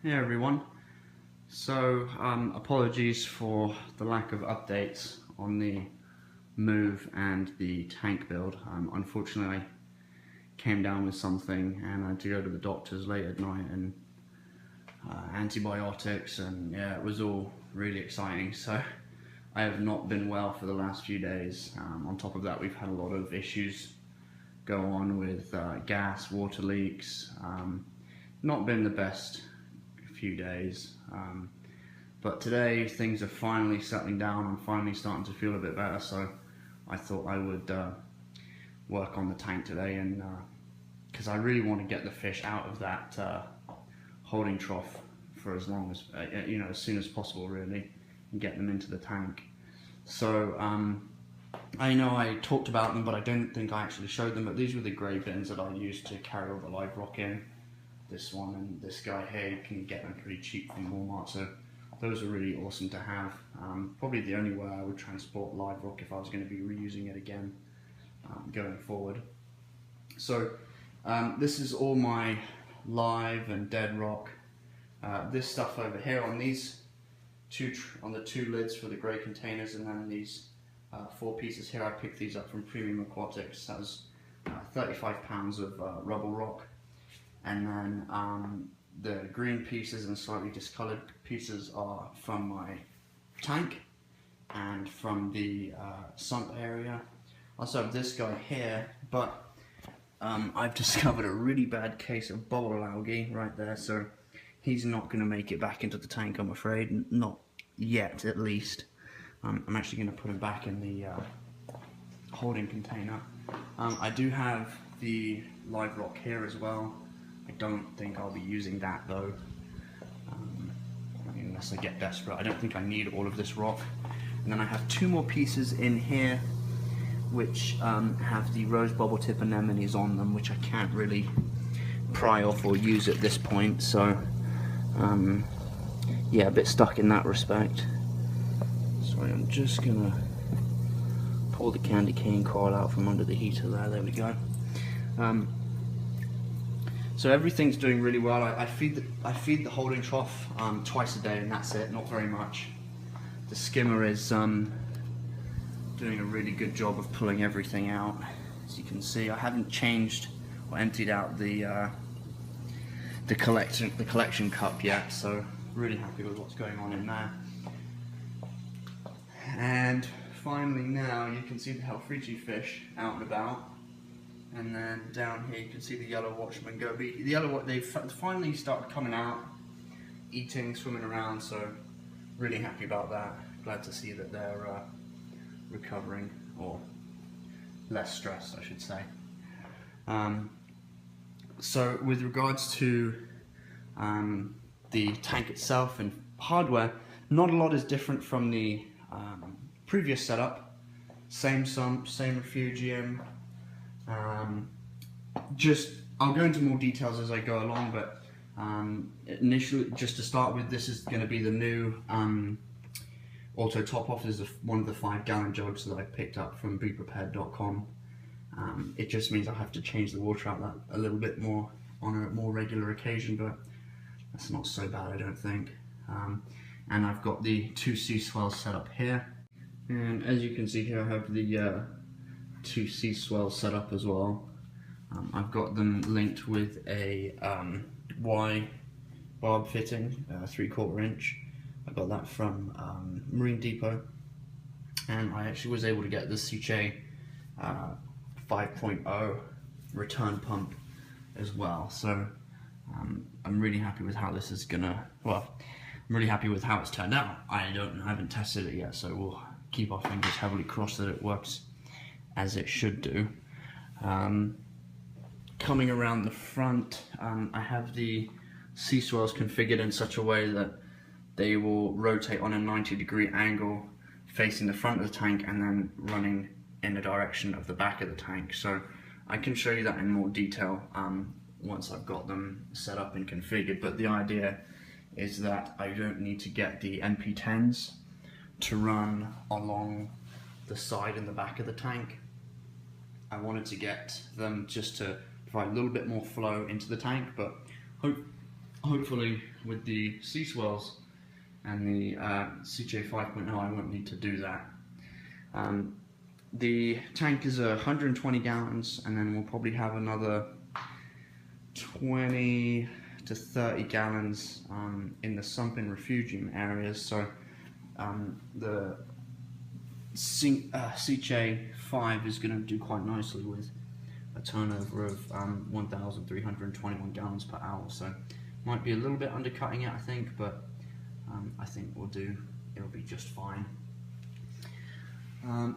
Hey everyone. So apologies for the lack of updates on the move and the tank build. Unfortunately I came down with something and I had to go to the doctors late at night and antibiotics, and yeah, it was all really exciting. So I have not been well for the last few days. On top of that, we've had a lot of issues go on with gas, water leaks. Not been the best few days, but today things are finally settling down. I'm finally starting to feel a bit better, so I thought I would work on the tank today, and because I really want to get the fish out of that holding trough for as long as as soon as possible, really, and get them into the tank. So I know I talked about them, but I don't think I actually showed them. But these were the grey bins that I used to carry all the live rock in. This one and this guy here, you can get them pretty cheap from Walmart, so those are really awesome to have. Probably the only way I would transport live rock if I was going to be reusing it again going forward. So this is all my live and dead rock. This stuff over here on these on the two lids for the grey containers, and then these 4 pieces here, I picked these up from Premium Aquatics. That was 35 pounds of rubble rock. And then the green pieces and slightly discoloured pieces are from my tank and from the sump area. I also have this guy here, but I've discovered a really bad case of bubble algae right there, so he's not going to make it back into the tank, I'm afraid. Not yet, at least. I'm actually going to put him back in the holding container. I do have the live rock here as well. I don't think I'll be using that though, unless I get desperate. I don't think I need all of this rock. And then I have 2 more pieces in here which have the rose bubble tip anemones on them, which I can't really pry off or use at this point, so yeah, a bit stuck in that respect. So I'm just gonna pull the candy cane coil out from under the heater there we go. So everything's doing really well. I feed the holding trough twice a day, and that's it, not very much. The skimmer is doing a really good job of pulling everything out. As you can see, I haven't changed or emptied out the collection cup yet, so really happy with what's going on in there. And finally now you can see the Helfrigi fish out and about. And then down here you can see the yellow watchman goby. The yellow, they've finally started coming out, eating, swimming around, so really happy about that. Glad to see that they're recovering, or less stressed, I should say. So with regards to the tank itself and hardware, not a lot is different from the previous setup. Same sump, same refugium. I'll go into more details as I go along, but initially, just to start with, this is going to be the new auto top off. This is one of the 5-gallon jugs that I picked up from beprepared.com. It just means I have to change the water out a little bit more on a more regular occasion, but that's not so bad, I don't think. And I've got the 2 sea swells set up here, and as you can see here, I have the 2 sea swells set up as well. I've got them linked with a Y barb fitting, 3/4 inch. I got that from Marine Depot, and I actually was able to get the Suche 5.0 return pump as well. So I'm really happy with how this is gonna. Well, I'm really happy with how it's turned out. I haven't tested it yet, so we'll keep our fingers heavily crossed that it works as it should do. Coming around the front, I have the sea swells configured in such a way that they will rotate on a 90-degree angle facing the front of the tank and then running in the direction of the back of the tank. So I can show you that in more detail once I've got them set up and configured, but the idea is that I don't need to get the MP10s to run along the side and the back of the tank. I wanted to get them just to provide a little bit more flow into the tank, but hopefully with the sea swells and the CJ 5.0 I won't need to do that. The tank is 120 gallons, and then we'll probably have another 20 to 30 gallons in the sump and refugium areas. So the CJ5 is going to do quite nicely with a turnover of 1,321 gallons per hour. So might be a little bit undercutting it, I think, but I think it'll be just fine.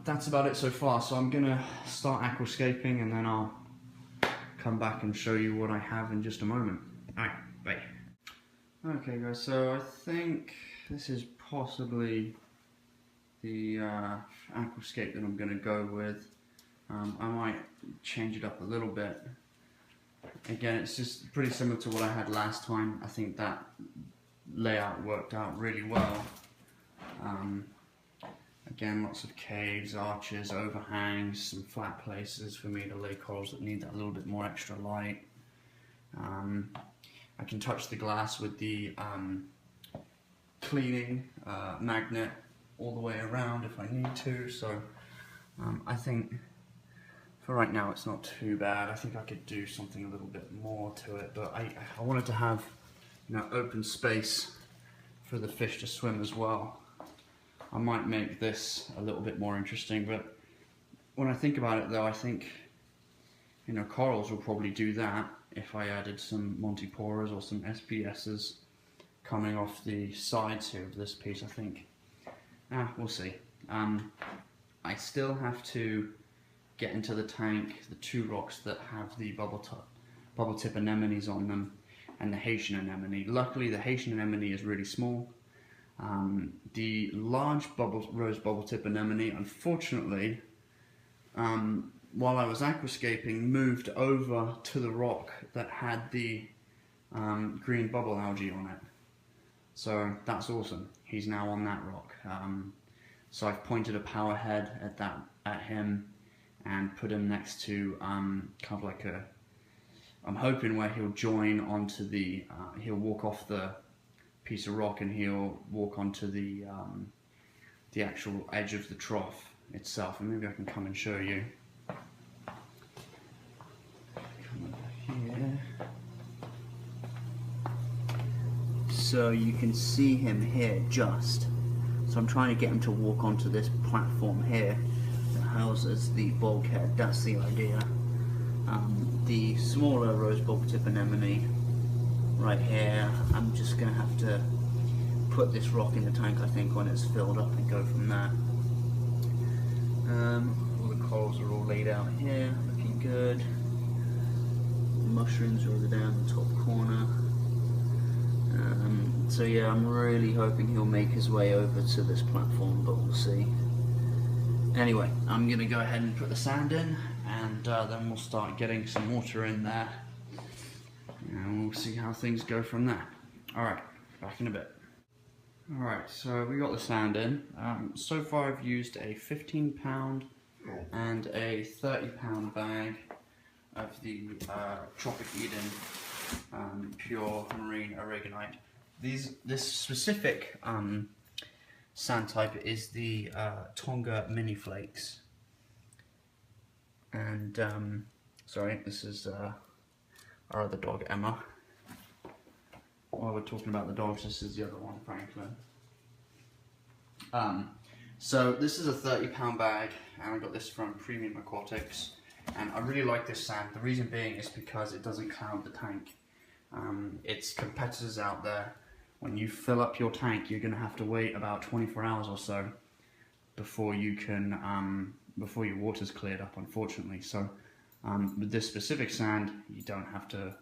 That's about it so far, so I'm going to start aquascaping and then I'll come back and show you what I have in just a moment. Alright, bye. Okay guys, so I think this is possibly the aquascape that I'm going to go with. I might change it up a little bit. Again, it's just pretty similar to what I had last time. I think that layout worked out really well. Again, lots of caves, arches, overhangs, some flat places for me to lay corals that need that little bit more extra light. I can touch the glass with the cleaning magnet all the way around if I need to, so I think for right now it's not too bad. I think I could do something a little bit more to it, but I wanted to have, you know, open space for the fish to swim as well. I might make this a little bit more interesting, but when I think about it though, I think, you know, corals will probably do that if I added some Montiporas or some SPSs coming off the sides here of this piece. I think, we'll see. I still have to get into the tank the two rocks that have the bubble tip anemones on them and the Haitian anemone. Luckily the Haitian anemone is really small. The large rose bubble tip anemone, unfortunately, while I was aquascaping, moved over to the rock that had the green bubble algae on it. So that's awesome. He's now on that rock. So I've pointed a power head at him and put him next to kind of like I'm hoping where he'll join onto the, he'll walk off the piece of rock and he'll walk onto the actual edge of the trough itself, and maybe I can come and show you. Come over here. So you can see him here just. So I'm trying to get him to walk onto this platform here that houses the bulkhead. That's the idea. The smaller rose bubble tip anemone right here, I'm just going to have to put this rock in the tank, I think, when it's filled up and go from there. All the corals are all laid out here, looking good. The mushrooms are over there in the top corner. So yeah, I'm really hoping he'll make his way over to this platform, but we'll see. Anyway, I'm going to go ahead and put the sand in, and then we'll start getting some water in there. And we'll see how things go from there. Alright, back in a bit. Alright, so we got the sand in. So far I've used a 15-pound and a 30-pound bag of the Tropic Eden pure marine aragonite. This specific sand type is the Tonga mini flakes. And, sorry, this is our other dog, Emma. While we're talking about the dogs, this is the other one, Franklin. So this is a 30-pound bag, and I got this from Premium Aquatics, and I really like this sand. The reason being is because it doesn't cloud the tank. It's competitors out there. When you fill up your tank, you're going to have to wait about 24 hours or so before you can, before your water's cleared up, unfortunately. So with this specific sand, you don't have to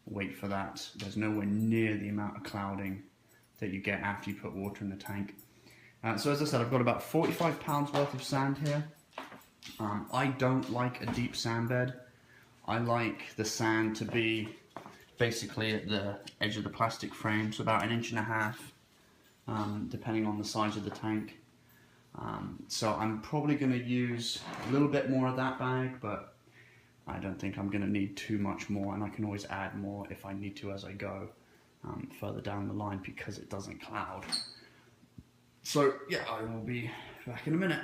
wait for that. There's nowhere near the amount of clouding that you get after you put water in the tank. So as I said, I've got about 45 pounds worth of sand here. I don't like a deep sand bed. I like the sand to be basically at the edge of the plastic frame, so about 1.5 inches, depending on the size of the tank. So I'm probably going to use a little bit more of that bag, but I don't think I'm going to need too much more, and I can always add more if I need to as I go. further down the line because it doesn't cloud. So yeah, I will be back in a minute.